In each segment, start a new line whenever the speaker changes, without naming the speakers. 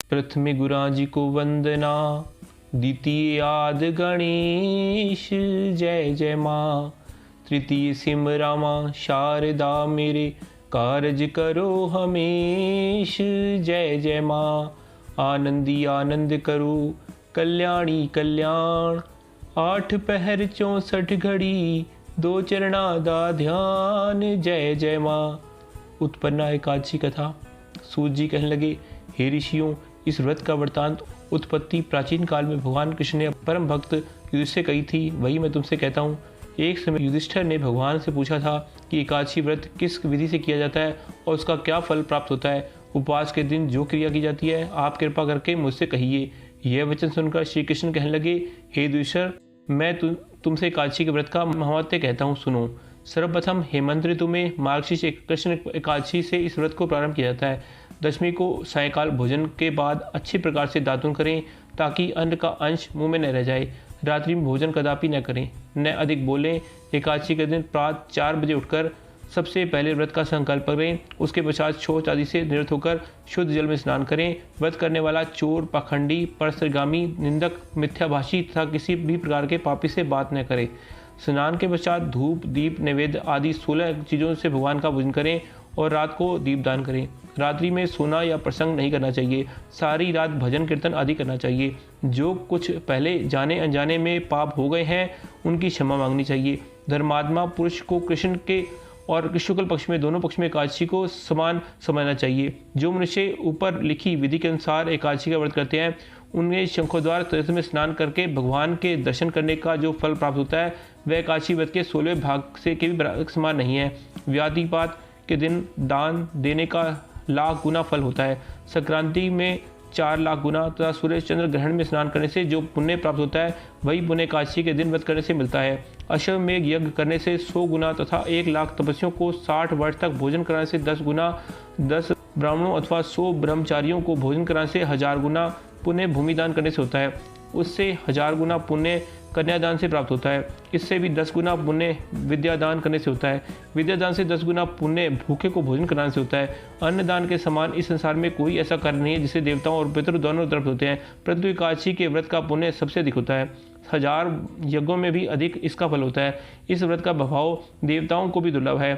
प्रथमे गुराजी को वंदना, द्वितीय आद गणेश जय जय माँ। तृतीय सिम रामा शारदा मेरे, कारज करो हमेश जय जय माँ। आनंदी आनंद करो, कल्याणी कल्याण। 8 पहर 64 घड़ी, 2 चरणा दा ध्यान जय जय माँ। उत्पन्ना एकादशी कथा। सूत जी कहने लगे, हे ऋषियों, इस व्रत का वृतांत उत्पत्ति प्राचीन काल में भगवान कृष्ण ने परम भक्त युधिष्ठिर से कही थी, वही मैं तुमसे कहता हूँ। एक समय युधिष्ठिर ने भगवान से पूछा था कि एकादशी व्रत किस विधि से किया जाता है और उसका क्या फल प्राप्त होता है। उपवास के दिन जो क्रिया की जाती है आप कृपा करके मुझसे कहिए। यह वचन सुनकर श्री कृष्ण कहने लगे, हे युधिष्ठिर, मैं तुमसे एकादशी के व्रत का महत्व कहता हूँ, सुनो। सर्वप्रथम हेमंत ऋतु में मार्गशीर्ष कृष्ण एकादशी से इस व्रत को प्रारंभ किया जाता है। दशमी को सायंकाल भोजन के बाद अच्छी प्रकार से दातुन करें ताकि अन्न का अंश मुंह में न रह जाए। रात्रि में भोजन कदापि न करें, न अधिक बोलें। एकादशी के दिन प्रातः 4 बजे उठकर सबसे पहले व्रत का संकल्प करें। उसके पश्चात शौच आदि से निवृत्त होकर शुद्ध जल में स्नान करें। व्रत करने वाला चोर, पाखंडी, परस्त्रगामी, निंदक, मिथ्याभाषी तथा किसी भी प्रकार के पापी से बात न करे। स्नान के पश्चात धूप, दीप, नैवेद्य आदि 16 चीज़ों से भगवान का पूजन करें और रात को दीपदान करें। रात्रि में सोना या प्रसंग नहीं करना चाहिए। सारी रात भजन कीर्तन आदि करना चाहिए। जो कुछ पहले जाने अनजाने में पाप हो गए हैं उनकी क्षमा मांगनी चाहिए। धर्मात्मा पुरुष को कृष्ण के और शुक्ल पक्ष में दोनों पक्ष में एकादशी को समान समझना चाहिए। जो मनुष्य ऊपर लिखी विधि के अनुसार एकादशी का व्रत करते हैं उनमें शंखोद्वार तीर्थ में स्नान करके भगवान के दर्शन करने का जो फल प्राप्त होता है वह एकादशी व्रत के 16वें भाग से के भी समान नहीं है। व्याधिपात के दिन दान देने का लाख गुना फल होता है। संक्रांति में 4 लाख गुना तथा सूर्य चंद्र ग्रहण में स्नान करने से जो पुण्य प्राप्त होता है वही पुण्य एकादशी के दिन व्रत करने से मिलता है। अश्वमेघ यज्ञ करने से 100 गुना तथा 1 लाख तपस्वियों को 60 वर्ष तक भोजन कराने से 10 गुना, 10 ब्राह्मणों अथवा 100 ब्रह्मचारियों को भोजन कराने से 1000 गुना पुण्य भूमिदान करने से होता है। उससे 1000 गुना पुण्य कन्यादान से प्राप्त होता है। इससे भी 10 गुना पुण्य विद्यादान करने से होता है। विद्यादान से 10 गुना पुण्य भूखे को भोजन कराने से होता है। अन्नदान के समान इस संसार में कोई ऐसा कार्य नहीं है जिसे देवताओं और पितृ दोनों तरफ होते हैं, परंतु एकादशी के व्रत का पुण्य सबसे अधिक होता है। 1000 यज्ञों में भी अधिक इसका फल होता है। इस व्रत का प्रभाव देवताओं को भी दुर्लभ है।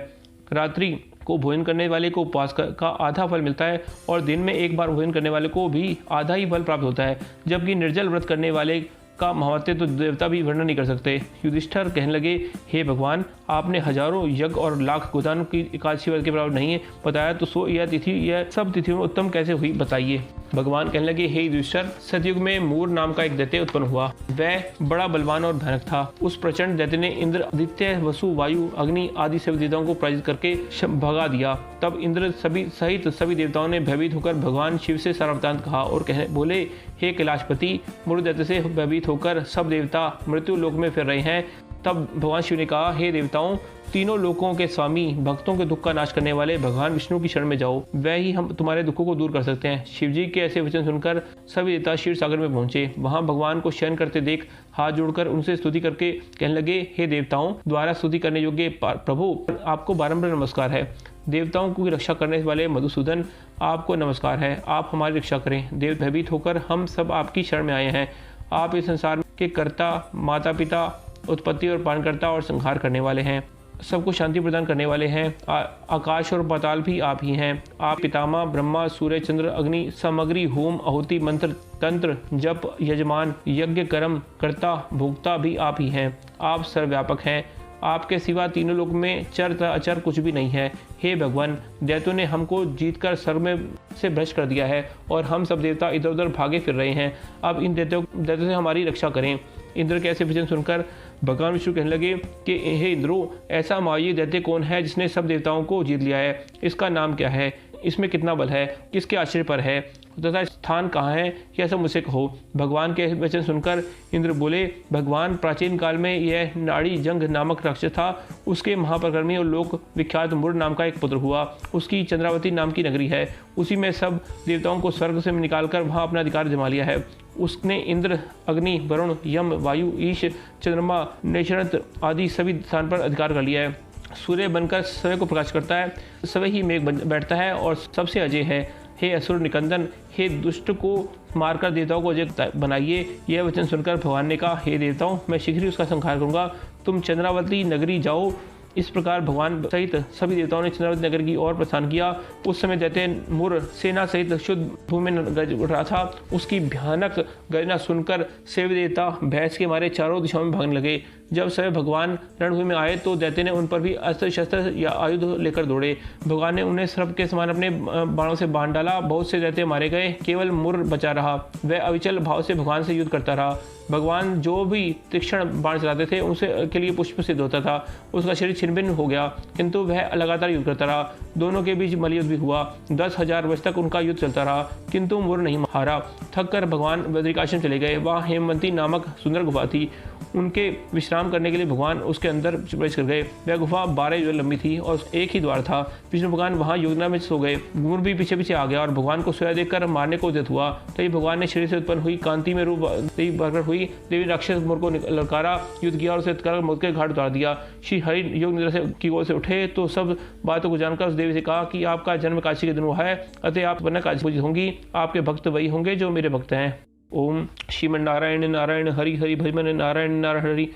रात्रि को भोजन करने वाले को उपवास का आधा फल मिलता है और दिन में एक बार भोजन करने वाले को भी आधा ही फल प्राप्त होता है, जबकि निर्जल व्रत करने वाले का महत्व तो देवता भी वर्णन नहीं कर सकते। युधिष्ठिर कहने लगे, हे भगवान, आपने हजारों यज्ञ और लाख गोदानों की एकादशी व्रत के बराबर नहीं है बताया, तो सो यह तिथि यह सब तिथियों में उत्तम कैसे हुई बताइए। भगवान कहने लगे, हे युधिष्ठिर, सतयुग में मूर नाम का एक दैत्य उत्पन्न हुआ। वह बड़ा बलवान और भयानक था। उस प्रचंड दैत्य ने इंद्र, आदित्य, वसु, वायु, अग्नि आदि सभी देवताओं को पराजित करके भगा दिया। तब इंद्र सहित सभी देवताओं ने भयभीत होकर भगवान शिव से सारा वृत्तांत कहा और बोले, हे कैलाशपति, मूर दैत्य से भयभीत होकर सब देवता मृत्यु लोक में फिर रहे हैं। तब भगवान शिव ने कहा, हे देवताओं, तीनों लोकों के स्वामी, भक्तों के दुख का नाश करने वाले भगवान विष्णु की शरण में जाओ, वह ही हम तुम्हारे दुखों को दूर कर सकते हैं। शिव जी के ऐसे वचन सुनकर सभी देवता क्षीर सागर में पहुंचे। वहां भगवान को शयन करते देख हाथ जोड़कर उनसे स्तुति करके कहने लगे, हे देवताओं द्वारा स्तुति करने योग्य प्रभु, आपको बारंबार नमस्कार है। देवताओं की रक्षा करने वाले मधुसूदन, आपको नमस्कार है। आप हमारी रक्षा करें। देव भयभीत होकर हम सब आपकी शरण में आए हैं। आप इस संसार के कर्ता, माता पिता, उत्पत्ति और पालनकर्ता और संहार करने वाले हैं। सबको शांति प्रदान करने वाले हैं। आकाश और पाताल भी आप ही हैं। आप पितामह ब्रह्मा, सूर्य, चंद्र, अग्नि, सामग्री, होम, आहुति, मंत्र, तंत्र, जप, यजमान, यज्ञ, कर्म, कर्ता, भोक्ता भी आप ही हैं। आप सर्वव्यापक हैं। आपके सिवा तीनों लोक में चर तथा अचर कुछ भी नहीं है। हे भगवान, दैत्यों ने हमको जीतकर स्वर्ग में से भ्रष्ट कर दिया है और हम सब देवता इधर उधर भागे फिर रहे हैं। अब इन दैत्यों से हमारी रक्षा करें। इंद्र के ऐसे वचन सुनकर भगवान विष्णु कहने लगे कि हे इंद्रो, ऐसा मायावी दैत्य कौन है जिसने सब देवताओं को जीत लिया है? इसका नाम क्या है? इसमें कितना बल है? किसके आश्रय पर है तथा स्थान कहाँ है? यह सब मुझसे कहो। भगवान के वचन सुनकर इंद्र बोले, भगवान, प्राचीन काल में यह नाड़ी जंग नामक राक्षस था। उसके महापरिक्रमी और लोक विख्यात मूर नाम का एक पुत्र हुआ। उसकी चंद्रावती नाम की नगरी है। उसी में सब देवताओं को स्वर्ग से निकालकर वहाँ अपना अधिकार जमा लिया है। उसने इंद्र, अग्नि, वरुण, यम, वायु, ईश, चंद्रमा, नैषरत आदि सभी स्थान पर अधिकार कर लिया है। सूर्य बनकर सभी को प्रकाश करता है, सभी ही मेघ बैठता है और सबसे अजय है। हे असुर निकंदन, हे दुष्ट को मारकर देवताओं को अजय बनाइए। यह वचन सुनकर भगवान ने कहा, हे देवताओं, मैं शीघ्र ही उसका संहार करूंगा, तुम चंद्रावती नगरी जाओ। इस प्रकार भगवान सहित सभी देवताओं ने चंद्रावती नगर की ओर प्रस्थान किया। उस समय दैत्य मुर सेना सहित शुद्ध भूमि में गरज उठ रहा था। उसकी भयानक गर्जना सुनकर सेवी देवता भैंस के मारे चारों दिशाओं में भागने लगे। जब सभी भगवान रणभूमि में आए तो दैत्य ने उन पर भी अस्त्र शस्त्र या आयुध लेकर दौड़े। भगवान ने उन्हें सर्प के समान अपने बाणों से बांध डाला। बहुत से दैत्य मारे गए, केवल मुर बचा रहा। वह अविचल भाव से भगवान से युद्ध करता रहा। भगवान जो भी तीक्ष्ण बाण चलाते थे उनसे के लिए पुष्प सिद्ध होता था। उसका शरीर छिन्न-भिन्न हो गया, किंतु वह लगातार युद्ध करता रहा। दोनों के बीच मल्लयुद्ध भी हुआ। 10,000 वर्ष तक उनका युद्ध चलता रहा, किंतु मुर नहीं हारा। थक कर भगवान बद्रिकाश्रम चले गए। वहाँ हेमवती नामक सुंदर गुफा थी। उनके विश्राम करने के लिए भगवान उसके अंदर प्रवेश कर गए। वह गुफा 12 योजन लंबी थी और एक ही द्वार था। विष्णु भगवान वहाँ योजना में सो गए। मुर भी पीछे पीछे आ गया और भगवान को सोया देखकर मारने को उद्यत हुआ। तभी भगवान ने शरीर से उत्पन्न हुई कांति में रूप देवी प्रकट हुई। देवी राक्षस मुर को ललकारा, युद्ध किया और उसे तत्काल मौत के घाट उतार दिया। श्री हरि योग निद्रा की ओर से उठे तो सब बातों को जानकर उस देवी से कहा कि आपका जन्म काशी के दिन हुआ है, अतः आप वरना काशी पूजित होंगी। आपके भक्त वही होंगे जो मेरे भक्त हैं। ओम श्रीमन नारायण नारायण हरि हरि भजमन नारायण नारायण हरि।